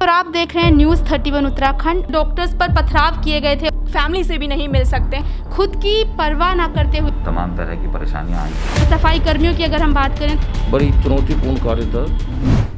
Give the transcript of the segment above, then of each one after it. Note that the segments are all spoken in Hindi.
और आप देख रहे हैं न्यूज़ 31 उत्तराखंड। डॉक्टर्स पर पथराव किए गए थे, फैमिली से भी नहीं मिल सकते, खुद की परवाह ना करते हुए तमाम तरह की परेशानियां आई। सफाई कर्मियों की अगर हम बात करें, बड़ी चुनौतीपूर्ण कार्य था।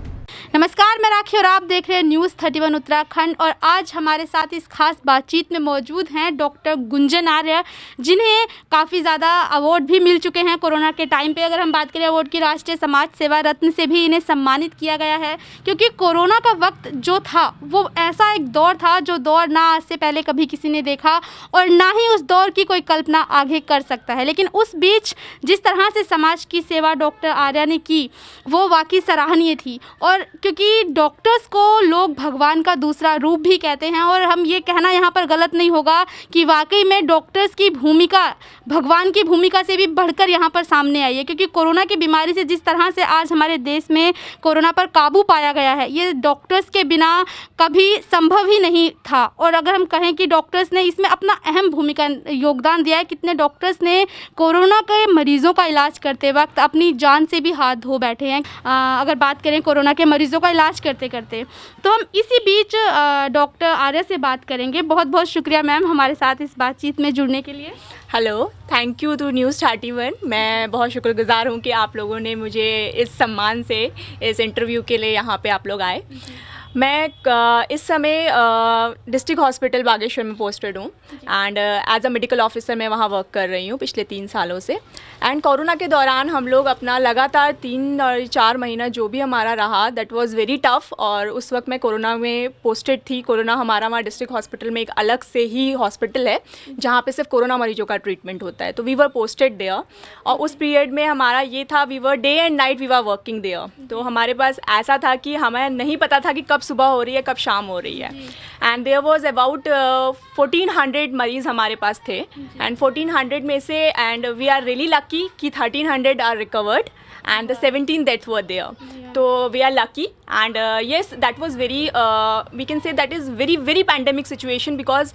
नमस्कार, मैं राखी और आप देख रहे हैं न्यूज़ 31 उत्तराखंड। और आज हमारे साथ इस खास बातचीत में मौजूद हैं डॉक्टर गुंजन आर्य, जिन्हें काफ़ी ज़्यादा अवार्ड भी मिल चुके हैं कोरोना के टाइम पे। अगर हम बात करें अवार्ड की, राष्ट्रीय समाज सेवा रत्न से भी इन्हें सम्मानित किया गया है, क्योंकि कोरोना का वक्त जो था वो ऐसा एक दौर था जो दौर ना आज से पहले कभी किसी ने देखा और ना ही उस दौर की कोई कल्पना आगे कर सकता है। लेकिन उस बीच जिस तरह से समाज की सेवा डॉक्टर आर्य ने की वो वाकई सराहनीय थी। और क्योंकि डॉक्टर्स को लोग भगवान का दूसरा रूप भी कहते हैं, और हम ये कहना यहाँ पर गलत नहीं होगा कि वाकई में डॉक्टर्स की भूमिका भगवान की भूमिका से भी बढ़कर यहाँ पर सामने आई है। क्योंकि कोरोना की बीमारी से जिस तरह से आज हमारे देश में कोरोना पर काबू पाया गया है, ये डॉक्टर्स के बिना कभी संभव ही नहीं था। और अगर हम कहें कि डॉक्टर्स ने इसमें अपना अहम भूमिका योगदान दिया है, कितने डॉक्टर्स ने कोरोना के मरीज़ों का इलाज करते वक्त अपनी जान से भी हाथ धो बैठे हैं। अगर बात करें कोरोना के मरीज़ों का इलाज करते करते, तो हम इसी बीच डॉक्टर आर्य से बात करेंगे। बहुत बहुत शुक्रिया मैम हमारे साथ इस बातचीत में जुड़ने के लिए। Hello, thank you to news 31। मैं बहुत शुक्रगुजार हूँ कि आप लोगों ने मुझे इस सम्मान से इस इंटरव्यू के लिए यहाँ पे आप लोग आए। मैं इस समय डिस्ट्रिक्ट हॉस्पिटल बागेश्वर में पोस्टेड हूँ and as a medical officer मैं वहाँ वर्क कर रही हूँ पिछले 3 सालों से। एंड कोरोना के दौरान हम लोग अपना लगातार 3 और 4 महीना जो भी हमारा रहा, दैट वाज वेरी टफ़। और उस वक्त मैं कोरोना में पोस्टेड थी। कोरोना हमारा वहाँ डिस्ट्रिक्ट हॉस्पिटल में एक अलग से ही हॉस्पिटल है जहाँ पे सिर्फ कोरोना मरीजों का ट्रीटमेंट होता है, तो वी वर पोस्टेड देयर। और उस पीरियड में हमारा ये था, we were day and night we were working there. तो हमारे पास ऐसा था कि हमें नहीं पता था कि कब सुबह हो रही है कब शाम हो रही है। एंड देयर वाज अबाउट 1400 मरीज़ हमारे पास थे एंड 1400 में से and we are really lucky कि 1300 are recovered and the 17 deaths were there. So we are lucky and yes, that was very we can say that is very pandemic situation because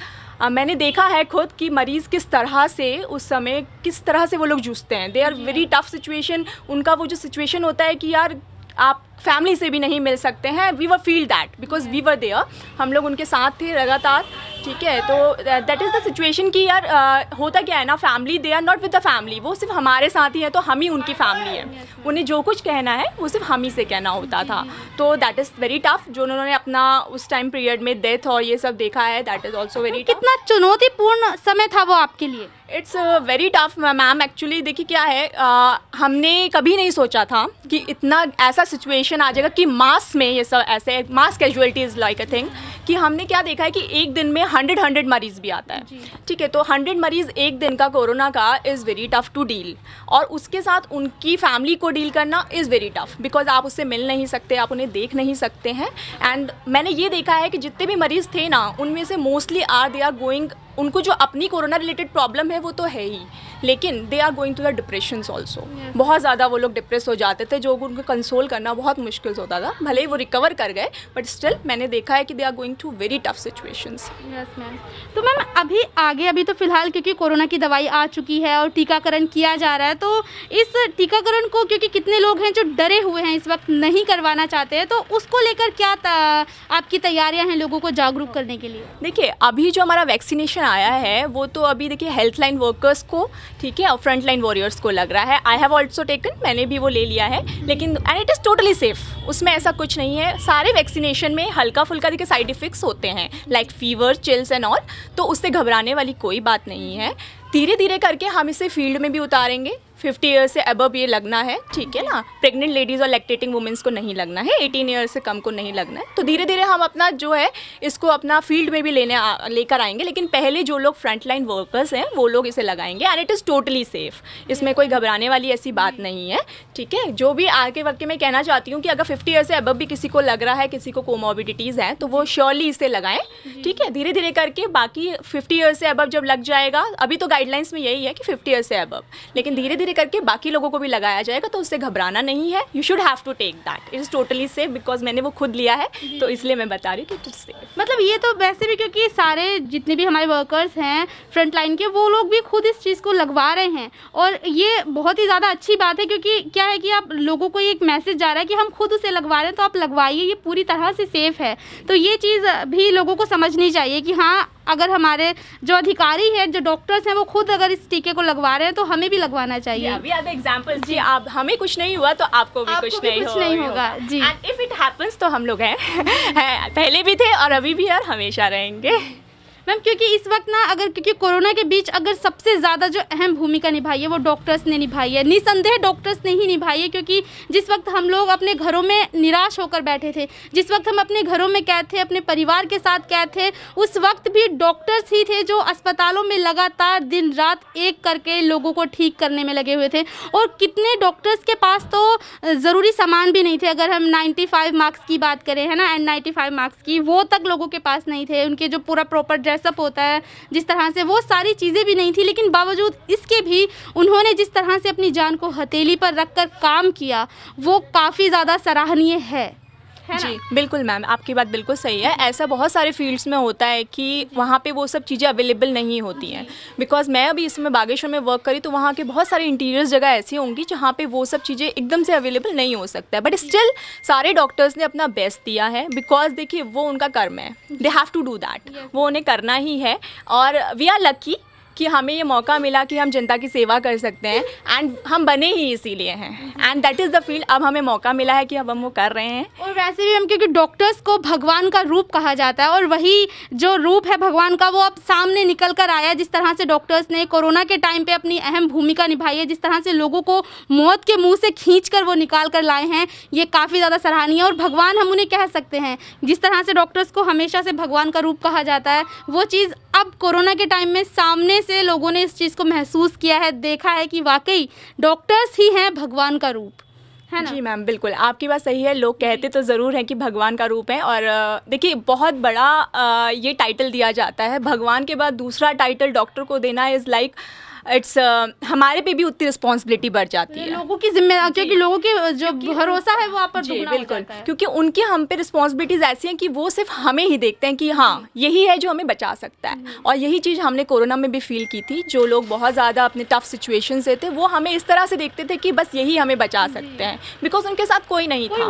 मैंने देखा है खुद कि मरीज़ किस तरह से उस समय किस तरह से वो लोग जूझते हैं। They are very tough situation. उनका वो जो सिचुएशन होता है कि यार आप फैमिली से भी नहीं मिल सकते हैं। We were feel that because we were there, हम लोग उनके साथ थे लगातार। ठीक है, तो दैट इज़ द सिचुएशन कि यार होता क्या है ना, family they are not with the family, वो सिर्फ हमारे साथ ही है तो हम ही उनकी फैमिली है। उन्हें जो कुछ कहना है वो सिर्फ हम ही से कहना होता था। तो दैट इज़ वेरी टफ। जो उन्होंने अपना उस टाइम पीरियड में डेथ और ये सब देखा है, that is also very tough. कितना चुनौतीपूर्ण समय था वो आपके लिए? It's very tough ma'am. Actually देखिए क्या है, हमने कभी नहीं सोचा था कि इतना ऐसा सिचुएशन आ जाएगा कि मास में ये सब ऐसे मास कैजुअलिटीज़ लाइक अ थिंग कि हमने क्या देखा है कि एक दिन में 100 मरीज़ भी आता है। ठीक है, तो 100 मरीज़ एक दिन का कोरोना का is very tough to deal. और उसके साथ उनकी फैमिली को डील करना इज़ वेरी टफ बिकॉज आप उससे मिल नहीं सकते, आप उन्हें देख नहीं सकते हैं। एंड मैंने ये देखा है कि जितने भी मरीज़ थे ना, उनमें से मोस्टली दे आर गोइंग, उनको जो अपनी कोरोना रिलेटेड प्रॉब्लम है वो तो है ही, लेकिन they are going to the depressions also. बहुत ज़्यादा वो लोग डिप्रेस हो जाते थे, जो उनको कंसोल करना बहुत मुश्किल होता था। भले ही वो रिकवर कर गए बट स्टिल मैंने देखा है कि they are going to very tough situations. Yes ma'am. तो मैम अभी तो फिलहाल क्योंकि कोरोना की दवाई आ चुकी है और टीकाकरण किया जा रहा है, तो इस टीकाकरण को क्योंकि कितने लोग हैं जो डरे हुए हैं इस वक्त नहीं करवाना चाहते हैं, तो उसको लेकर क्या आपकी तैयारियां हैं लोगों को जागरूक करने के लिए? देखिए, अभी जो हमारा वैक्सीनेशन आया है वो तो अभी देखिए हेल्थ लाइन वर्कर्स को, ठीक है, और फ्रंट लाइन वॉरियर्स को लग रहा है। आई हैव ऑल्सो टेकन, मैंने भी वो ले लिया है, लेकिन and it is totally safe. उसमें ऐसा कुछ नहीं है। सारे वैक्सीनेशन में हल्का फुल्का देखिए साइड इफ़ेक्ट्स होते हैं like fever, chills and all, तो उससे घबराने वाली कोई बात नहीं है। धीरे धीरे करके हम इसे फील्ड में भी उतारेंगे। 50 ईयर्स से अबव ये लगना है, ठीक है ना। प्रेग्नेंट लेडीज़ और लैक्टेटिंग वुमेंस को नहीं लगना है, 18 ईयर्स से कम को नहीं लगना है। तो धीरे धीरे हम अपना जो है इसको अपना फील्ड में भी लेकर आएंगे, लेकिन पहले जो लोग फ्रंट लाइन वर्कर्स हैं वो लोग इसे लगाएंगे and it is totally safe. इसमें कोई घबराने वाली ऐसी बात नहीं है, ठीक है। जो भी आगे वर्क के मैं कहना चाहती हूँ कि अगर 50 ईयर्स से अबव भी किसी को लग रहा है, किसी को कोमॉर्बिडिटीज़ हैं, तो वो श्योरली इसे लगाएं, ठीक है। धीरे धीरे करके बाकी 50 ईयर्स से अबव जब लग जाएगा, अभी तो गाइडलाइंस में यही है कि 50 ईयर्स से अबव, लेकिन धीरे धीरे धीरे करके बाकी लोगों को भी लगाया जाएगा, तो उससे घबराना नहीं है। You should have to take that, it is totally safe, because मैंने वो खुद लिया है, तो इसलिए मैं बता रही हूँ कि इट इज़ सेफ। मतलब ये तो वैसे भी, क्योंकि सारे जितने भी हमारे वर्कर्स हैं फ्रंट लाइन के, वो लोग भी खुद इस चीज़ को लगवा रहे हैं, और ये बहुत ही ज़्यादा अच्छी बात है, क्योंकि क्या है कि आप लोगों को एक मैसेज जा रहा है कि हम खुद उसे लगवा रहे हैं, तो आप लगवाइए, ये पूरी तरह से सेफ़ है। तो ये चीज़ भी लोगों को समझनी चाहिए कि हाँ, अगर हमारे जो अधिकारी हैं, जो डॉक्टर्स हैं, वो खुद अगर इस टीके को लगवा रहे हैं तो हमें भी लगवाना चाहिए। वी आर द एग्जांपल्स जी, आप हमें कुछ नहीं हुआ तो आपको भी कुछ नहीं होगा जी। एंड इफ इट हैपेंस तो हम लोग हैं पहले भी थे और अभी भी और हमेशा रहेंगे। मैम, क्योंकि इस वक्त ना, अगर क्योंकि कोरोना के बीच अगर सबसे ज़्यादा जो अहम भूमिका निभाई है वो डॉक्टर्स ने निभाई है, निसंदेह डॉक्टर्स ने ही निभाई है, क्योंकि जिस वक्त हम लोग अपने घरों में निराश होकर बैठे थे, जिस वक्त हम अपने घरों में कैद थे, अपने परिवार के साथ कैद थे, उस वक्त भी डॉक्टर्स ही थे जो अस्पतालों में लगातार दिन रात एक करके लोगों को ठीक करने में लगे हुए थे। और कितने डॉक्टर्स के पास तो ज़रूरी सामान भी नहीं थे, अगर हम 95 मार्क्स की बात करें, है ना, N95 मार्क्स की, वो तक लोगों के पास नहीं थे। उनके जो पूरा प्रॉपर सब होता है जिस तरह से, वो सारी चीज़ें भी नहीं थी, लेकिन बावजूद इसके भी उन्होंने जिस तरह से अपनी जान को हथेली पर रखकर काम किया, वो काफ़ी ज़्यादा सराहनीय है ना? जी बिल्कुल मैम, आपकी बात बिल्कुल सही है। ऐसा बहुत सारे फील्ड्स में होता है कि वहाँ पे वो सब चीज़ें अवेलेबल नहीं होती हैं। बिकॉज मैं अभी इसमें बागेश्वर में वर्क करी, तो वहाँ के बहुत सारे इंटीरियर्स जगह ऐसी होंगी जहाँ पे वो सब चीज़ें एकदम से अवेलेबल नहीं हो सकता है, बट स्टिल सारे डॉक्टर्स ने अपना बेस्ट दिया है, बिकॉज देखिए वो उनका कर्म है, they have to do that, वो उन्हें करना ही है। और वी आर लकी कि हमें ये मौका मिला कि हम जनता की सेवा कर सकते हैं, एंड हम बने ही इसीलिए हैं, and that is the field. अब हमें मौका मिला है कि अब हम वो कर रहे हैं। और वैसे भी हम, क्योंकि डॉक्टर्स को भगवान का रूप कहा जाता है, और वही जो रूप है भगवान का, वो अब सामने निकल कर आया। जिस तरह से डॉक्टर्स ने कोरोना के टाइम पे अपनी अहम भूमिका निभाई है, जिस तरह से लोगों को मौत के मुंह से खींच कर वो निकाल कर लाए हैं, ये काफ़ी ज़्यादा सराहनीय है। और भगवान हम उन्हें कह सकते हैं, जिस तरह से डॉक्टर्स को हमेशा से भगवान का रूप कहा जाता है, वो चीज़ अब कोरोना के टाइम में सामने से लोगों ने इस चीज़ को महसूस किया है, देखा है कि वाकई डॉक्टर्स ही हैं भगवान का रूप, है ना? जी मैम बिल्कुल, आपकी बात सही है। लोग कहते तो ज़रूर हैं कि भगवान का रूप है, और देखिए बहुत बड़ा ये टाइटल दिया जाता है। भगवान के बाद दूसरा टाइटल डॉक्टर को देना इज़ लाइक इट्स हमारे पे भी उतनी रिस्पॉन्सिबिलिटी बढ़ जाती है, लोगों की जिम्मेदारी, क्योंकि लोगों के जो भरोसा है वो आप पर जी दुगना हो बिल्कुल, जाता है। क्योंकि उनकी हम पे रिस्पॉन्सिबिलिटीज़ ऐसी हैं कि वो सिर्फ हमें ही देखते हैं कि हाँ यही है जो हमें बचा सकता है। और यही चीज़ हमने कोरोना में भी फील की थी। जो लोग बहुत ज़्यादा अपने टफ सिचुएशन से थे, वो हमें इस तरह से देखते थे कि बस यही हमें बचा सकते हैं, बिकॉज उनके साथ कोई नहीं था,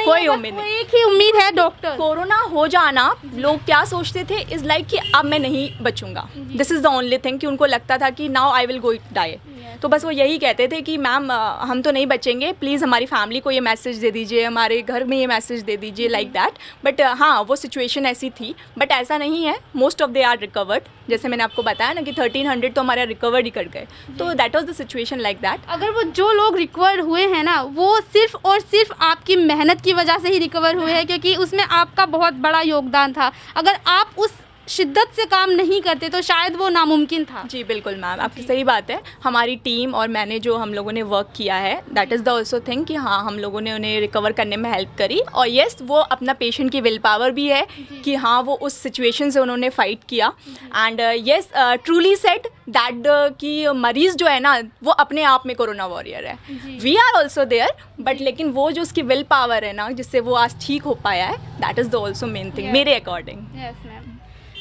कोई उम्मीद नहीं। एक ही उम्मीद है, डॉक्टर। कोरोना हो जाना, लोग क्या सोचते थे इज़ लाइक कि अब मैं नहीं बचूंगा, this is the only thing, कि उनको लगता था कि now I will go die. तो बस वो यही कहते थे कि मैम हम तो नहीं बचेंगे, प्लीज़ हमारी फैमिली को ये मैसेज दे दीजिए, हमारे घर में ये मैसेज दे दीजिए, लाइक दैट। बट हाँ, वो सिचुएशन ऐसी थी, बट ऐसा नहीं है। Most of they are recovered, जैसे मैंने आपको बताया ना कि 1300 तो हमारे रिकवर्ड ही कर गए, तो that was the situation like that. अगर वो जो लोग रिकवर हुए हैं ना, वो सिर्फ और सिर्फ आपकी मेहनत की वजह से ही रिकवर हुए हैं, क्योंकि उसमें आपका बहुत बड़ा योगदान था। अगर आप उस शिद्दत से काम नहीं करते तो शायद वो नामुमकिन था। जी बिल्कुल मैम, आपकी सही बात है। हमारी टीम और मैंने जो हम लोगों ने वर्क किया है, that is the also thing कि हाँ हम लोगों ने उन्हें रिकवर करने में हेल्प करी। और येस, वो अपना पेशेंट की विल पावर भी है कि हाँ वो उस सिचुएशन से उन्होंने फाइट किया। And yes, truly said that कि मरीज़ जो है ना, वो अपने आप में कोरोना वॉरियर है। We are also there, but लेकिन वो जो उसकी विल पावर है ना, जिससे वो आज ठीक हो पाया है, that is the also main thing मेरे अकॉर्डिंग। Yes ma'am.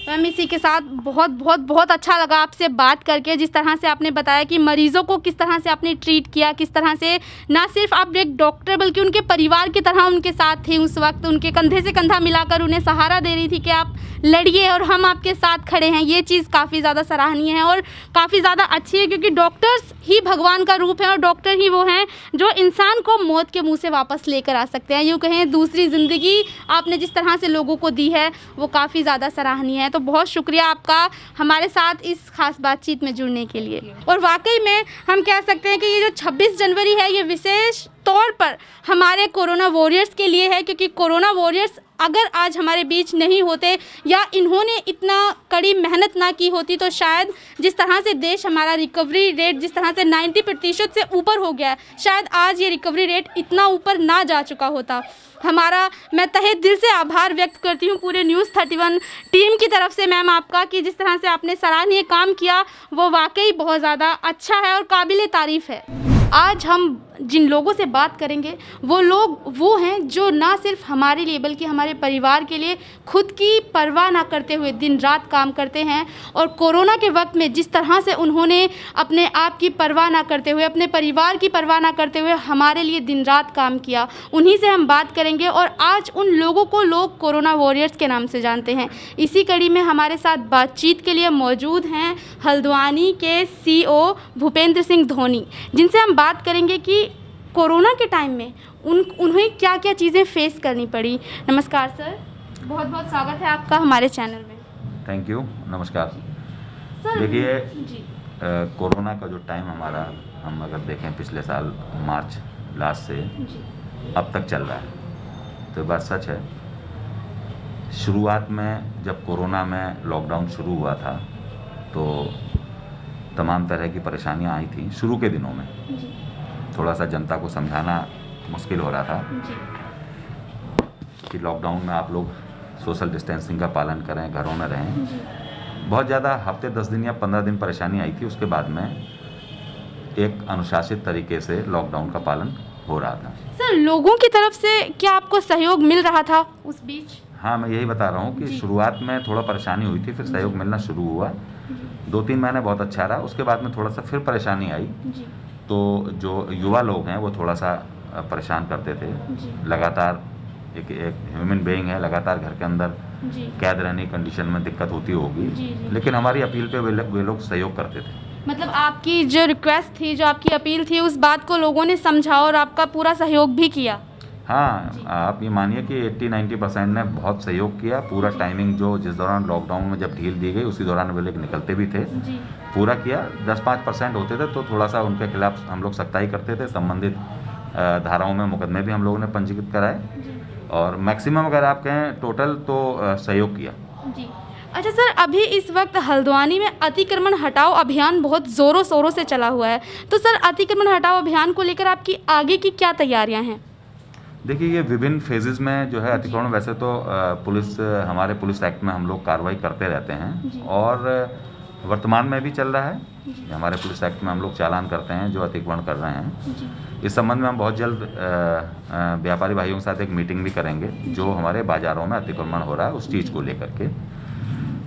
मैम, इसी के साथ बहुत बहुत बहुत अच्छा लगा आपसे बात करके, जिस तरह से आपने बताया कि मरीज़ों को किस तरह से आपने ट्रीट किया, किस तरह से ना सिर्फ आप एक डॉक्टर बल्कि उनके परिवार की तरह उनके साथ थे उस वक्त, उनके कंधे से कंधा मिलाकर उन्हें सहारा दे रही थी कि आप लड़िए और हम आपके साथ खड़े हैं। ये चीज़ काफ़ी ज़्यादा सराहनीय है और काफ़ी ज़्यादा अच्छी है, क्योंकि डॉक्टर्स ही भगवान का रूप है और डॉक्टर ही वो हैं जो इंसान को मौत के मुंह से वापस लेकर आ सकते हैं। यूँ कहें दूसरी ज़िंदगी आपने जिस तरह से लोगों को दी है वो काफ़ी ज़्यादा सराहनीय है। तो बहुत शुक्रिया आपका हमारे साथ इस खास बातचीत में जुड़ने के लिए। और वाकई में हम कह सकते हैं कि ये जो 26 जनवरी है, ये विशेष तौर पर हमारे कोरोना वॉरियर्स के लिए है, क्योंकि कोरोना वॉरियर्स अगर आज हमारे बीच नहीं होते या इन्होंने इतना कड़ी मेहनत ना की होती तो शायद जिस तरह से देश हमारा रिकवरी रेट जिस तरह से 90% से ऊपर हो गया है, शायद आज ये रिकवरी रेट इतना ऊपर ना जा चुका होता। मैं तहे दिल से आभार व्यक्त करती हूँ पूरे न्यूज़ 31 टीम की तरफ से मैम आपका, कि जिस तरह से आपने सराहनीय काम किया वो वाकई बहुत ज़्यादा अच्छा है और काबिल तारीफ़ है। आज हम जिन लोगों से बात करेंगे वो लोग वो हैं जो ना सिर्फ हमारे लिए बल्कि हमारे परिवार के लिए खुद की परवाह ना करते हुए दिन रात काम करते हैं, और कोरोना के वक्त में जिस तरह से उन्होंने अपने आप की परवाह ना करते हुए अपने परिवार की परवाह ना करते हुए हमारे लिए दिन रात काम किया, उन्हीं से हम बात करेंगे। और आज उन लोगों को लोग कोरोना वॉरियर्स के नाम से जानते हैं। इसी कड़ी में हमारे साथ बातचीत के लिए मौजूद हैं हल्द्वानी के CEO भूपेंद्र सिंह धोनी, जिनसे हम बात करेंगे कि कोरोना के टाइम में उन्हें क्या क्या चीज़ें फेस करनी पड़ी। नमस्कार सर, बहुत बहुत स्वागत है आपका हमारे चैनल में। थैंक यू, नमस्कार सर देखिए, जी कोरोना का जो टाइम हमारा, हम अगर देखें पिछले साल मार्च लास्ट से जी अब तक चल रहा है, तो बात सच है। शुरुआत में जब कोरोना में लॉकडाउन शुरू हुआ था तो तमाम तरह की परेशानियां आई थी। शुरू के दिनों में जी थोड़ा सा जनता को समझाना मुश्किल हो रहा था जी कि लॉकडाउन में आप लोग सोशल डिस्टेंसिंग का पालन करें, घरों में रहें। जी बहुत ज़्यादा हफ्ते 10 दिन या 15 दिन परेशानी आई थी। उसके बाद में एक अनुशासित तरीके से लॉकडाउन का पालन हो रहा था। सर, लोगों की तरफ से क्या आपको सहयोग मिल रहा था उस बीच? हाँ, मैं यही बता रहा हूँ कि जी। शुरुआत में थोड़ा परेशानी हुई थी, फिर सहयोग मिलना शुरू हुआ। 2-3 महीने बहुत अच्छा रहा। उसके बाद में थोड़ा सा फिर परेशानी आई, जी तो जो युवा लोग हैं वो थोड़ा सा परेशान करते थे। जी लगातार एक ह्यूमन बीइंग है, लगातार घर के अंदर जी कैद रहने की कंडीशन में दिक्कत होती होगी, जी, जी। लेकिन हमारी अपील पे वे लोग सहयोग करते थे। मतलब आपकी जो रिक्वेस्ट थी, जो आपकी अपील थी, उस बात को लोगों ने समझा और आपका पूरा सहयोग भी किया। हाँ, आप ये मानिए कि 80-90% ने बहुत सहयोग किया। पूरा टाइमिंग जो जिस दौरान लॉकडाउन में जब ढील दी गई उसी दौरान वे लोग निकलते भी थे, जी पूरा किया। 10-5% होते थे तो थोड़ा सा उनके खिलाफ हम लोग सख्ताई करते थे। संबंधित धाराओं में मुकदमे भी हम लोगों ने पंजीकृत कराए, जी और मैक्सिमम अगर आप कहें टोटल तो सहयोग किया। जी। अच्छा सर, अभी इस वक्त हल्द्वानी में अतिक्रमण हटाओ अभियान बहुत ज़ोरों शोरों से चला हुआ है, तो सर अतिक्रमण हटाओ अभियान को लेकर आपकी आगे की क्या तैयारियां हैं? देखिए, ये विभिन्न फेजेस में जो है अतिक्रमण, वैसे तो हमारे पुलिस एक्ट में हम लोग कार्रवाई करते रहते जी। हैं, और वर्तमान में भी चल रहा है। हमारे पुलिस एक्ट में हम लोग चालान करते हैं जो अतिक्रमण कर रहे हैं। जी इस संबंध में हम बहुत जल्द व्यापारी भाइयों के साथ एक मीटिंग भी करेंगे, जो हमारे बाज़ारों में अतिक्रमण हो रहा है उस चीज़ को लेकर के,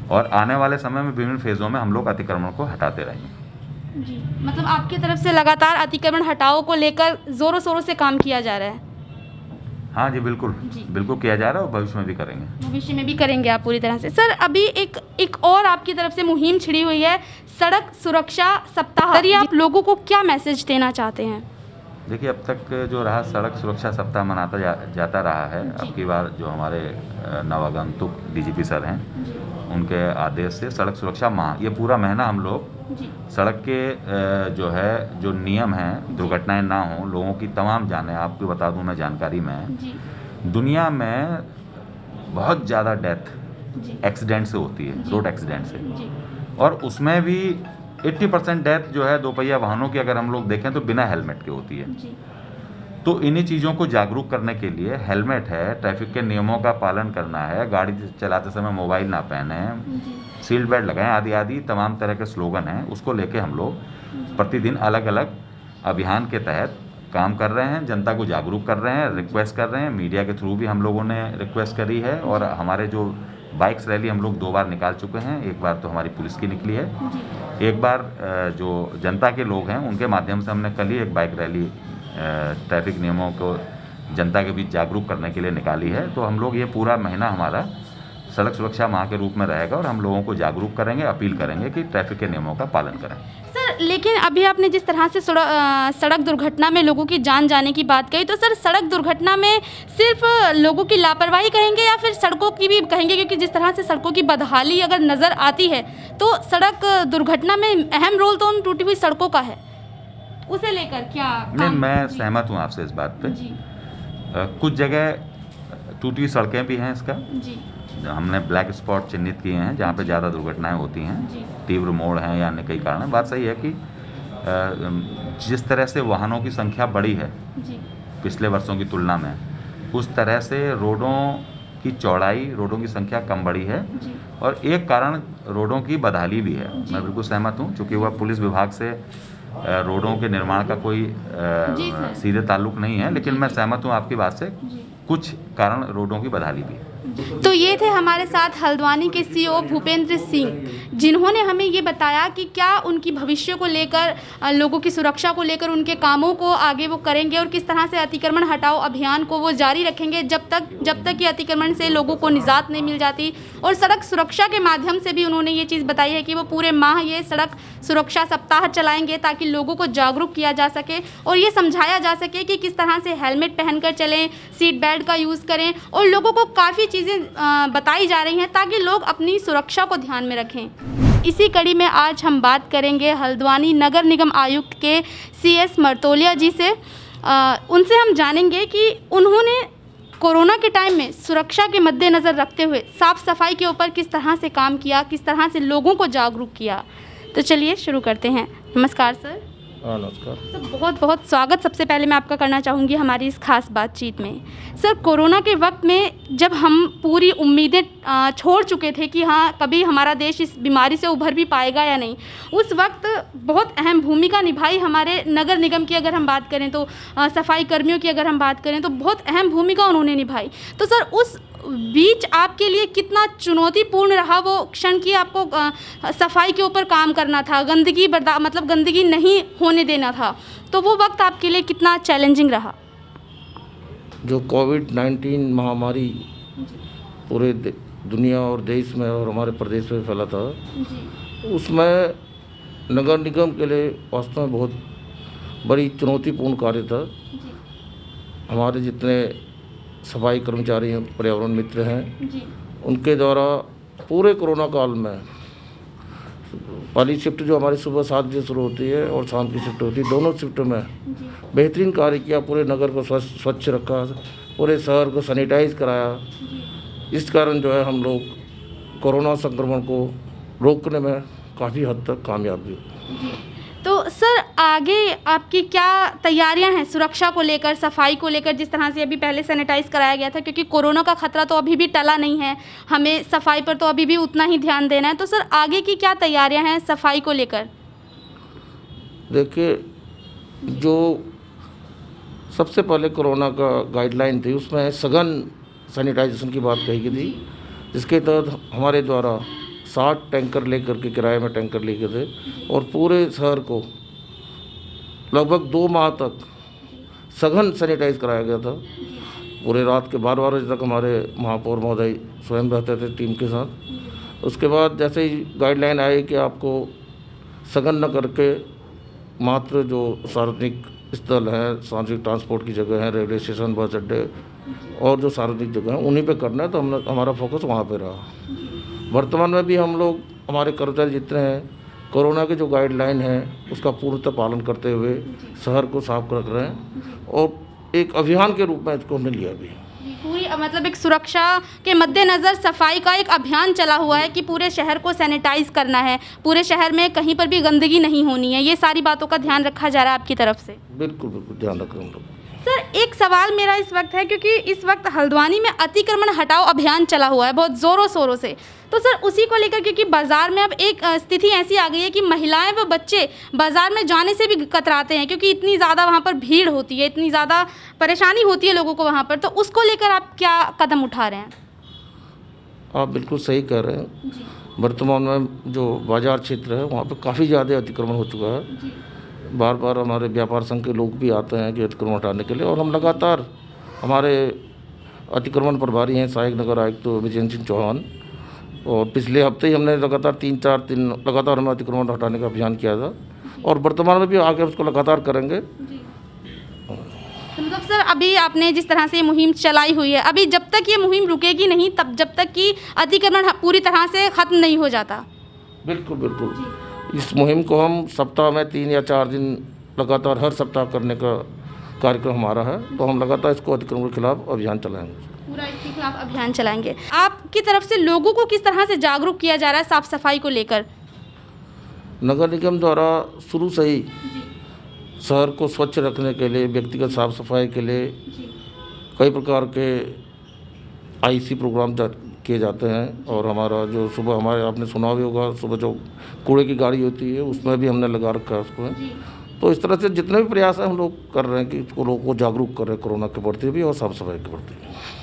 और आने वाले समय में विभिन्न फेज़ों में हम लोग अतिक्रमण को हटाते रहेंगे। जी। मतलब आपकी तरफ से लगातार अतिक्रमण हटाओ को लेकर ज़ोरों शोरों से काम किया जा रहा है? हाँ जी, बिल्कुल जी। बिल्कुल किया जा रहा है, और भविष्य में भी करेंगे। भविष्य में भी करेंगे आप पूरी तरह से। सर, अभी एक और आपकी तरफ से मुहिम छिड़ी हुई है, सड़क सुरक्षा सप्ताह। सर, ये आप लोगों को क्या मैसेज देना चाहते हैं? देखिए, अब तक जो रहा सड़क सुरक्षा सप्ताह मनाता जाता रहा है। अब की बार जो हमारे नवागंतुक DGP सर हैं, उनके आदेश से सड़क सुरक्षा माह, ये पूरा महीना हम लोग जी सड़क के जो नियम हैं, दुर्घटनाएं ना हों, लोगों की तमाम जानें, आपको बता दूं मैं जानकारी में, जी दुनिया में बहुत ज़्यादा डेथ जी एक्सीडेंट से होती है, जी। रोड एक्सीडेंट से, जी और उसमें भी 80% डेथ जो है दोपहिया वाहनों की अगर हम लोग देखें तो बिना हेलमेट के होती है। जी तो इन्हीं चीज़ों को जागरूक करने के लिए हेलमेट है, ट्रैफिक के नियमों का पालन करना है, गाड़ी चलाते समय मोबाइल ना पहने, जी सीट बेल्ट लगाएं, आदि आदि तमाम तरह के स्लोगन हैं। उसको लेके हम लोग प्रतिदिन अलग अलग अभियान के तहत काम कर रहे हैं, जनता को जागरूक कर रहे हैं, रिक्वेस्ट कर रहे हैं। मीडिया के थ्रू भी हम लोगों ने रिक्वेस्ट करी है, और हमारे जो बाइक्स रैली हम लोग 2 बार निकाल चुके हैं। एक बार तो हमारी पुलिस की निकली है, जी एक बार जो जनता के लोग हैं उनके माध्यम से हमने कल ही एक बाइक रैली ट्रैफिक नियमों को जनता के बीच जागरूक करने के लिए निकाली है। तो हम लोग ये पूरा महीना हमारा सड़क सुरक्षा माह के रूप में रहेगा, और हम लोगों को जागरूक करेंगे, अपील करेंगे कि ट्रैफिक के नियमों का पालन करें। सर, लेकिन अभी आपने जिस तरह से सड़क दुर्घटना में लोगों की जान जाने की बात कही, तो सर सड़क दुर्घटना में सिर्फ लोगों की लापरवाही कहेंगे या फिर सड़कों की भी कहेंगे? क्योंकि जिस तरह से सड़कों की बदहाली अगर नज़र आती है तो सड़क दुर्घटना में अहम रोल तो उन टूटी हुई सड़कों का है, उसे लेकर क्या नहीं, मैं सहमत हूँ आपसे इस बात पे। जी कुछ जगह टूटी सड़कें भी हैं इसका। जी हमने ब्लैक स्पॉट चिन्हित किए हैं जहाँ पे ज़्यादा दुर्घटनाएं होती हैं, जी तीव्र मोड़ हैं या अन्य कई कारण हैं। बात सही है कि जिस तरह से वाहनों की संख्या बढ़ी है जी पिछले वर्षों की तुलना में, उस तरह से रोडों की चौड़ाई, रोडों की संख्या कम बढ़ी है। जी और एक कारण रोडों की बदहाली भी है। जी। मैं बिल्कुल सहमत हूँ, चूँकि वह पुलिस विभाग से रोडों के निर्माण का कोई जी सर। सीधे ताल्लुक नहीं है, लेकिन जी मैं सर। सहमत हूँ आपकी बात से, जी कुछ कारण रोडों की बदहाली भी है। तो ये थे हमारे साथ हल्द्वानी के सीईओ भूपेंद्र सिंह, जिन्होंने हमें ये बताया कि क्या उनकी भविष्य को लेकर, लोगों की सुरक्षा को लेकर उनके कामों को आगे वो करेंगे और किस तरह से अतिक्रमण हटाओ अभियान को वो जारी रखेंगे जब तक कि अतिक्रमण से लोगों को निजात नहीं मिल जाती। और सड़क सुरक्षा के माध्यम से भी उन्होंने ये चीज़ बताई है कि वो पूरे माह ये सड़क सुरक्षा सप्ताह चलाएंगे ताकि लोगों को जागरूक किया जा सके और ये समझाया जा सके कि किस तरह से हेलमेट पहनकर चलें, सीट बेल्ट का यूज़ करें, और लोगों को काफ़ी चीज़ें बताई जा रही हैं ताकि लोग अपनी सुरक्षा को ध्यान में रखें। इसी कड़ी में आज हम बात करेंगे हल्द्वानी नगर निगम आयुक्त के CS मर्तोलिया जी से। उनसे हम जानेंगे कि उन्होंने कोरोना के टाइम में सुरक्षा के मद्देनज़र रखते हुए साफ़ सफाई के ऊपर किस तरह से काम किया, किस तरह से लोगों को जागरूक किया। तो चलिए शुरू करते हैं। नमस्कार सर। नमस्कार सर, बहुत बहुत स्वागत सबसे पहले मैं आपका करना चाहूँगी हमारी इस खास बातचीत में। सर, कोरोना के वक्त में जब हम पूरी उम्मीदें छोड़ चुके थे कि हाँ कभी हमारा देश इस बीमारी से उभर भी पाएगा या नहीं, उस वक्त बहुत अहम भूमिका निभाई हमारे नगर निगम की। अगर हम बात करें तो सफाई कर्मियों की अगर हम बात करें तो बहुत अहम भूमिका उन्होंने निभाई। तो सर, उस बीच आपके लिए कितना चुनौतीपूर्ण रहा वो क्षण कि आपको सफाई के ऊपर काम करना था, गंदगी मतलब गंदगी नहीं होने देना था, तो वो वक्त आपके लिए कितना चैलेंजिंग रहा? जो कोविड-19 महामारी पूरे दुनिया और देश में और हमारे प्रदेश में फैला था, उसमें नगर निगम के लिए वास्तव में बहुत बड़ी चुनौतीपूर्ण कार्य था। हमारे जितने सफाई कर्मचारी हैं, पर्यावरण मित्र हैं, उनके द्वारा पूरे कोरोना काल में पहली शिफ्ट जो हमारी सुबह 7 बजे शुरू होती है और शाम की शिफ्ट होती है, दोनों शिफ्ट में बेहतरीन कार्य किया। पूरे नगर को स्वच्छ रखा, पूरे शहर को सैनिटाइज कराया। इस कारण जो है हम लोग कोरोना संक्रमण को रोकने में काफ़ी हद तक कामयाब भी हुए। तो सर, आगे आपकी क्या तैयारियां हैं सुरक्षा को लेकर, सफाई को लेकर? जिस तरह से अभी पहले सैनिटाइज कराया गया था, क्योंकि कोरोना का खतरा तो अभी भी टला नहीं है, हमें सफाई पर तो अभी भी उतना ही ध्यान देना है। तो सर, आगे की क्या तैयारियां हैं सफाई को लेकर? देखिए, जो सबसे पहले कोरोना का गाइडलाइन थी उसमें सघन सैनिटाइजेशन की बात कही गई थी, जिसके तहत हमारे द्वारा 60 टैंकर लेकर के किराए में टैंकर लेके थे और पूरे शहर को लगभग 2 माह तक सघन सैनिटाइज कराया गया था। पूरे रात के 12 बजे तक हमारे महापौर महोदय स्वयं रहते थे टीम के साथ। उसके बाद जैसे ही गाइडलाइन आई कि आपको सघन न करके मात्र जो सार्वजनिक स्थल हैं, सार्वजनिक ट्रांसपोर्ट की जगह हैं, रेलवे स्टेशन, बस अड्डे और जो सार्वजनिक जगह हैं उन्हीं पे करना है, तो हमारा फोकस वहाँ पे रहा। वर्तमान में भी हम लोग, हमारे कर्मचारी जितने हैं, कोरोना के जो गाइडलाइन है उसका पूर्णतः पालन करते हुए शहर को साफ रख रहे हैं और एक अभियान के रूप में इसको हमने लिया भी। पूरी मतलब एक सुरक्षा के मद्देनज़र सफाई का एक अभियान चला हुआ है कि पूरे शहर को सैनिटाइज करना है, पूरे शहर में कहीं पर भी गंदगी नहीं होनी है। ये सारी बातों का ध्यान रखा जा रहा है आपकी तरफ से? बिल्कुल बिल्कुल ध्यान रख रहे हैं हम लोग। सर, एक सवाल मेरा इस वक्त है, क्योंकि इस वक्त हल्द्वानी में अतिक्रमण हटाओ अभियान चला हुआ है बहुत ज़ोरों शोरों से, तो सर उसी को लेकर, क्योंकि बाज़ार में अब एक स्थिति ऐसी आ गई है कि महिलाएं व बच्चे बाज़ार में जाने से भी कतराते हैं, क्योंकि इतनी ज़्यादा वहाँ पर भीड़ होती है, इतनी ज़्यादा परेशानी होती है लोगों को वहाँ पर। तो उसको लेकर आप क्या कदम उठा रहे हैं? आप बिल्कुल सही कह रहे हैं। वर्तमान में जो बाज़ार क्षेत्र है वहाँ पर काफ़ी ज़्यादा अतिक्रमण हो चुका है। बार बार हमारे व्यापार संघ के लोग भी आते हैं कि अतिक्रमण हटाने के लिए, और हम लगातार, हमारे अतिक्रमण प्रभारी हैं सहायक नगर आयुक्त विजय सिंह चौहान, और पिछले हफ्ते ही हमने लगातार 3-4 दिन लगातार हमें अतिक्रमण हटाने का अभियान किया था और वर्तमान में भी आगे उसको लगातार करेंगे। तो मतलब सर, अभी आपने जिस तरह से ये मुहिम चलाई हुई है, अभी जब तक ये मुहिम रुकेगी नहीं, तब जब तक कि अतिक्रमण पूरी तरह से ख़त्म नहीं हो जाता? बिल्कुल बिल्कुल। इस मुहिम को हम सप्ताह में 3 या 4 दिन लगातार हर सप्ताह करने का कार्यक्रम हमारा है, तो हम लगातार इसको अतिक्रमण के खिलाफ अभियान चलाएंगे। पूरा इसके खिलाफ अभियान चलाएंगे। आपकी तरफ से लोगों को किस तरह से जागरूक किया जा रहा है साफ सफाई को लेकर? नगर निगम द्वारा शुरू से ही शहर को स्वच्छ रखने के लिए, व्यक्तिगत साफ सफाई के लिए कई प्रकार के आईसी प्रोग्राम किए जाते हैं। और हमारा जो सुबह हमारे आपने सुना भी होगा, सुबह जो कूड़े की गाड़ी होती है उसमें भी हमने लगा रखा है उसको। तो इस तरह से जितने भी प्रयास हैं हम लोग कर रहे हैं कि इसको लोगों को जागरूक कर रहे हैं कोरोना के प्रति भी और साफ सफाई के प्रति।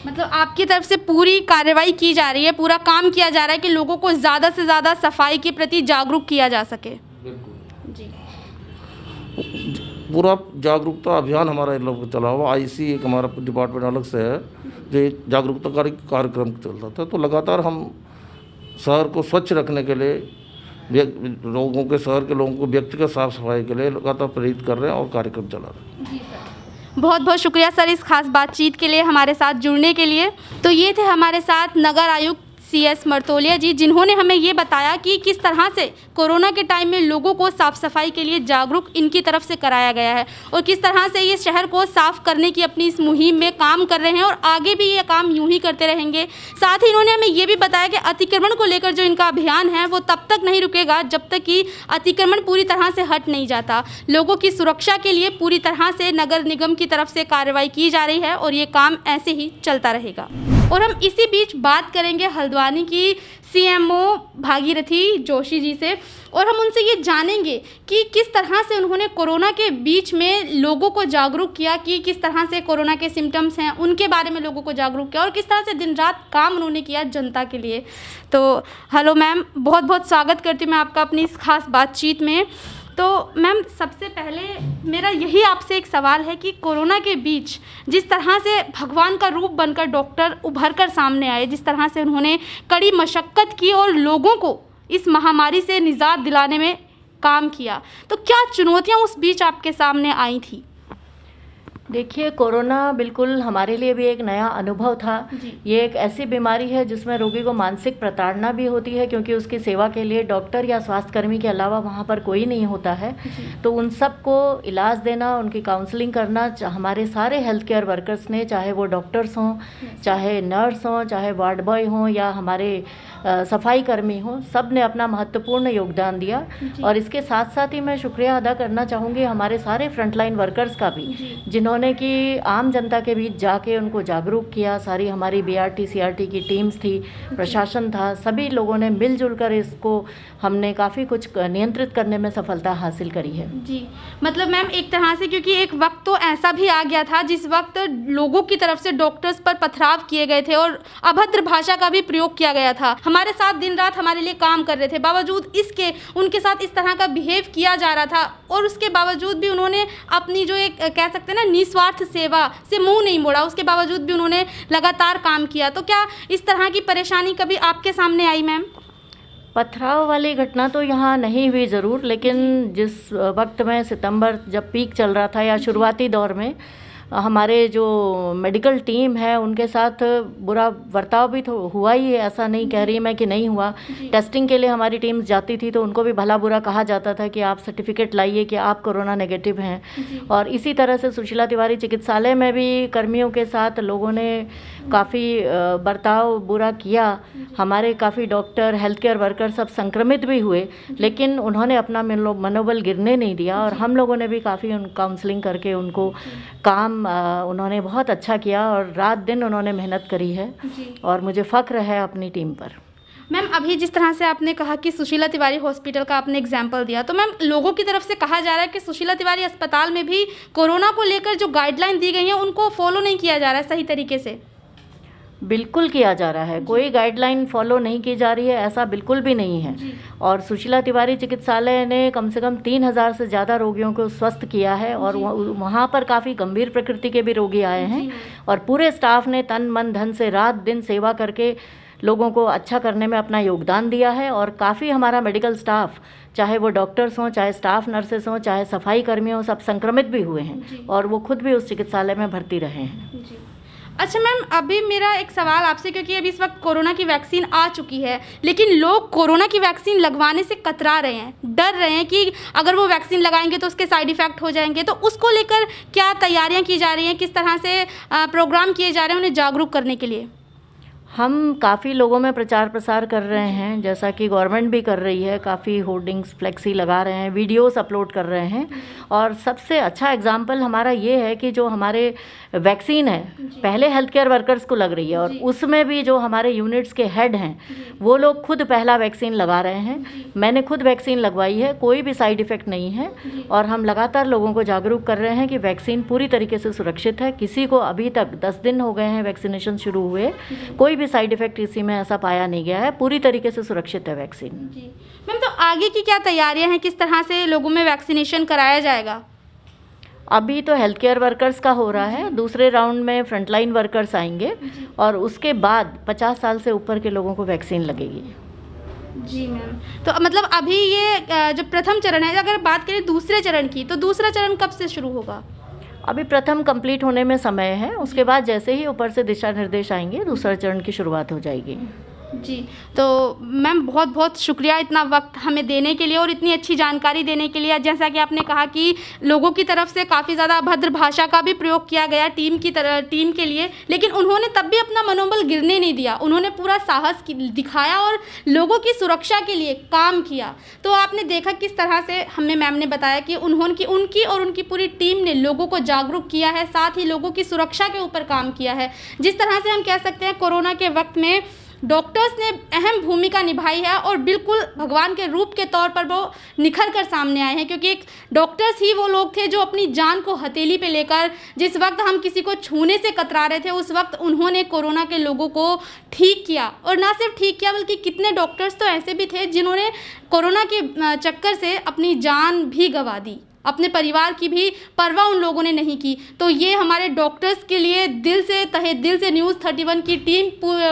मतलब आपकी तरफ से पूरी कार्रवाई की जा रही है, पूरा काम किया जा रहा है कि लोगों को ज़्यादा से ज़्यादा सफाई के प्रति जागरूक किया जा सके। जी, पूरा जागरूकता अभियान हमारा इन लोग चला हुआ। आईसी एक हमारा डिपार्टमेंट अलग से है जो जागरूकता कार्यक्रम चलता था। तो लगातार हम शहर को स्वच्छ रखने के लिए लोगों के, शहर के लोगों को व्यक्तिगत साफ सफाई के लिए लगातार प्रेरित कर रहे हैं और कार्यक्रम चला रहे हैं। बहुत बहुत शुक्रिया सर इस खास बातचीत के लिए, हमारे साथ जुड़ने के लिए। तो ये थे हमारे साथ नगर आयुक्त CS मर्तोलिया जी, जिन्होंने हमें ये बताया कि किस तरह से कोरोना के टाइम में लोगों को साफ़ सफाई के लिए जागरूक इनकी तरफ से कराया गया है और किस तरह से ये शहर को साफ़ करने की अपनी इस मुहिम में काम कर रहे हैं और आगे भी ये काम यूं ही करते रहेंगे। साथ ही इन्होंने हमें ये भी बताया कि अतिक्रमण को लेकर जो इनका अभियान है वो तब तक नहीं रुकेगा जब तक कि अतिक्रमण पूरी तरह से हट नहीं जाता। लोगों की सुरक्षा के लिए पूरी तरह से नगर निगम की तरफ से कार्रवाई की जा रही है और ये काम ऐसे ही चलता रहेगा। और हम इसी बीच बात करेंगे हल्द्वानी की CMO भागीरथी जोशी जी से और हम उनसे ये जानेंगे कि किस तरह से उन्होंने कोरोना के बीच में लोगों को जागरूक किया, कि किस तरह से कोरोना के सिम्टम्स हैं उनके बारे में लोगों को जागरूक किया और किस तरह से दिन रात काम उन्होंने किया जनता के लिए। तो हेलो मैम, बहुत बहुत स्वागत करती हूँ मैं आपका अपनी इस खास बातचीत में। तो मैम, सबसे पहले मेरा यही आपसे एक सवाल है कि कोरोना के बीच जिस तरह से भगवान का रूप बनकर डॉक्टर उभर कर सामने आए, जिस तरह से उन्होंने कड़ी मशक्क़त की और लोगों को इस महामारी से निजात दिलाने में काम किया, तो क्या चुनौतियां उस बीच आपके सामने आई थी? देखिए, कोरोना बिल्कुल हमारे लिए भी एक नया अनुभव था। ये एक ऐसी बीमारी है जिसमें रोगी को मानसिक प्रताड़ना भी होती है, क्योंकि उसकी सेवा के लिए डॉक्टर या स्वास्थ्यकर्मी के अलावा वहाँ पर कोई नहीं होता है। तो उन सब को इलाज देना, उनकी काउंसलिंग करना हमारे सारे हेल्थ केयर वर्कर्स ने, चाहे वो डॉक्टर्स हों, चाहे नर्स हों, चाहे वार्ड बॉय हों या हमारे सफाई कर्मी हों, सब ने अपना महत्वपूर्ण योगदान दिया। और इसके साथ साथ ही मैं शुक्रिया अदा करना चाहूँगी हमारे सारे फ्रंटलाइन वर्कर्स का भी, जिन्होंने कि आम जनता के बीच जाके उनको जागरूक किया। सारी हमारी BRT CRT की टीम्स थी, प्रशासन था, सभी लोगों ने मिलजुल कर इसको हमने काफ़ी कुछ नियंत्रित करने में सफलता हासिल करी है। जी, मतलब मैम एक तरह से, क्योंकि एक वक्त तो ऐसा भी आ गया था जिस वक्त लोगों की तरफ से डॉक्टर्स पर पथराव किए गए थे और अभद्र भाषा का भी प्रयोग किया गया था। हमारे साथ दिन रात हमारे लिए काम कर रहे थे, बावजूद इसके उनके साथ इस तरह का बिहेव किया जा रहा था और उसके बावजूद भी उन्होंने अपनी जो एक कह सकते हैं ना निस्वार्थ सेवा से मुंह नहीं मोड़ा, उसके बावजूद भी उन्होंने लगातार काम किया। तो क्या इस तरह की परेशानी कभी आपके सामने आई मैम? पथराव वाली घटना तो यहाँ नहीं हुई ज़रूर, लेकिन जिस वक्त में सितंबर जब पीक चल रहा था या शुरुआती दौर में हमारे जो मेडिकल टीम है उनके साथ बुरा बर्ताव भी तो हुआ ही है, ऐसा नहीं कह रही मैं कि नहीं हुआ। टेस्टिंग के लिए हमारी टीम्स जाती थी तो उनको भी भला बुरा कहा जाता था कि आप सर्टिफिकेट लाइए कि आप कोरोना नेगेटिव हैं। और इसी तरह से सुशीला तिवारी चिकित्सालय में भी कर्मियों के साथ लोगों ने काफ़ी बर्ताव बुरा किया। हमारे काफ़ी डॉक्टर, हेल्थ केयर वर्कर सब संक्रमित भी हुए, लेकिन उन्होंने अपना मनोबल गिरने नहीं दिया और हम लोगों ने भी काफ़ी काउंसलिंग करके उनको काम उन्होंने बहुत अच्छा किया और रात दिन उन्होंने मेहनत करी है और मुझे फ़ख्र है अपनी टीम पर। मैम, अभी जिस तरह से आपने कहा कि सुशीला तिवारी हॉस्पिटल का आपने एग्जाम्पल दिया, तो मैम लोगों की तरफ से कहा जा रहा है कि सुशीला तिवारी अस्पताल में भी कोरोना को लेकर जो गाइडलाइन दी गई हैं उनको फॉलो नहीं किया जा रहा है सही तरीके से। बिल्कुल किया जा रहा है, कोई गाइडलाइन फॉलो नहीं की जा रही है, ऐसा बिल्कुल भी नहीं है। और सुशीला तिवारी चिकित्सालय ने कम से कम 3000 से ज़्यादा रोगियों को स्वस्थ किया है और वहाँ पर काफ़ी गंभीर प्रकृति के भी रोगी आए हैं और पूरे स्टाफ ने तन मन धन से रात दिन सेवा करके लोगों को अच्छा करने में अपना योगदान दिया है। और काफ़ी हमारा मेडिकल स्टाफ, चाहे वो डॉक्टर्स हों, चाहे स्टाफ नर्सेस हों, चाहे सफाई कर्मी हों, सब संक्रमित भी हुए हैं और वो खुद भी उस चिकित्सालय में भर्ती रहे हैं। अच्छा मैम, अभी मेरा एक सवाल आपसे, क्योंकि अभी इस वक्त कोरोना की वैक्सीन आ चुकी है, लेकिन लोग कोरोना की वैक्सीन लगवाने से कतरा रहे हैं, डर रहे हैं कि अगर वो वैक्सीन लगाएंगे तो उसके साइड इफ़ेक्ट हो जाएंगे। तो उसको लेकर क्या तैयारियां की जा रही हैं, किस तरह से प्रोग्राम किए जा रहे हैं उन्हें जागरूक करने के लिए? हम काफ़ी लोगों में प्रचार प्रसार कर रहे हैं, जैसा कि गवर्नमेंट भी कर रही है, काफ़ी होर्डिंग्स फ्लेक्सी लगा रहे हैं, वीडियोस अपलोड कर रहे हैं। और सबसे अच्छा एग्जांपल हमारा ये है कि जो हमारे वैक्सीन है पहले हेल्थ केयर वर्कर्स को लग रही है, और उसमें भी जो हमारे यूनिट्स के हेड हैं वो लोग खुद पहला वैक्सीन लगा रहे हैं। मैंने खुद वैक्सीन लगवाई है, कोई भी साइड इफ़ेक्ट नहीं है। और हम लगातार लोगों को जागरूक कर रहे हैं कि वैक्सीन पूरी तरीके से सुरक्षित है। किसी को अभी तक 10 दिन हो गए हैं वैक्सीनेशन शुरू हुए, कोई भी साइड इफ़ेक्ट इसी में ऐसा पाया नहीं गया है। पूरी तरीके से सुरक्षित है वैक्सीन। जी मैम, तो आगे की क्या तैयारियां हैं, किस तरह से लोगों में वैक्सीनेशन कराया जाएगा? अभी तो हेल्थ केयर वर्कर्स का हो रहा है, दूसरे राउंड में फ्रंटलाइन वर्कर्स आएंगे, और उसके बाद 50 साल से ऊपर के लोगों को वैक्सीन लगेगी। जी मैम, तो मतलब अभी ये जो प्रथम चरण है, अगर बात करें दूसरे चरण की, तो दूसरा चरण कब से शुरू होगा? अभी प्रथम कंप्लीट होने में समय है, उसके बाद जैसे ही ऊपर से दिशा निर्देश आएंगे दूसरा चरण की शुरुआत हो जाएगी। जी, तो मैम बहुत बहुत शुक्रिया इतना वक्त हमें देने के लिए और इतनी अच्छी जानकारी देने के लिए। जैसा कि आपने कहा कि लोगों की तरफ से काफ़ी ज़्यादा अभद्र भाषा का भी प्रयोग किया गया टीम के लिए, लेकिन उन्होंने तब भी अपना मनोबल गिरने नहीं दिया। उन्होंने पूरा साहस दिखाया और लोगों की सुरक्षा के लिए काम किया। तो आपने देखा किस तरह से हमें मैम ने बताया कि उनकी और उनकी पूरी टीम ने लोगों को जागरूक किया है, साथ ही लोगों की सुरक्षा के ऊपर काम किया है। जिस तरह से हम कह सकते हैं कोरोना के वक्त में डॉक्टर्स ने अहम भूमिका निभाई है और बिल्कुल भगवान के रूप के तौर पर वो निखर कर सामने आए हैं, क्योंकि एक डॉक्टर्स ही वो लोग थे जो अपनी जान को हथेली पे लेकर, जिस वक्त हम किसी को छूने से कतरा रहे थे, उस वक्त उन्होंने कोरोना के लोगों को ठीक किया। और ना सिर्फ ठीक किया, बल्कि कितने डॉक्टर्स तो ऐसे भी थे जिन्होंने कोरोना के चक्कर से अपनी जान भी गंवा दी, अपने परिवार की भी परवाह उन लोगों ने नहीं की। तो ये हमारे डॉक्टर्स के लिए तहे दिल से न्यूज़ 31 की टीम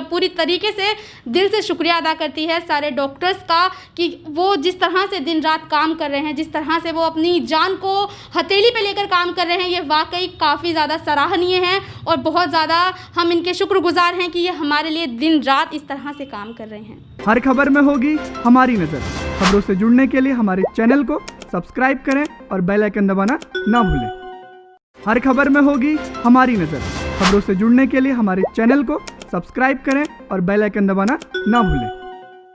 पूरी तरीके से दिल से शुक्रिया अदा करती है सारे डॉक्टर्स का, कि वो जिस तरह से दिन रात काम कर रहे हैं, जिस तरह से वो अपनी जान को हथेली पे लेकर काम कर रहे हैं, ये वाकई काफ़ी ज़्यादा सराहनीय है और बहुत ज़्यादा हम इनके शुक्रगुजार हैं कि ये हमारे लिए दिन रात इस तरह से काम कर रहे हैं। हर खबर में होगी हमारी नज़र। खबरों से जुड़ने के लिए हमारे चैनल को सब्सक्राइब करें और बेल आइकन दबाना ना भूलें। हर खबर में होगी हमारी नज़र। खबरों से जुड़ने के लिए हमारे चैनल को सब्सक्राइब करें और बेल आइकन दबाना ना भूलें।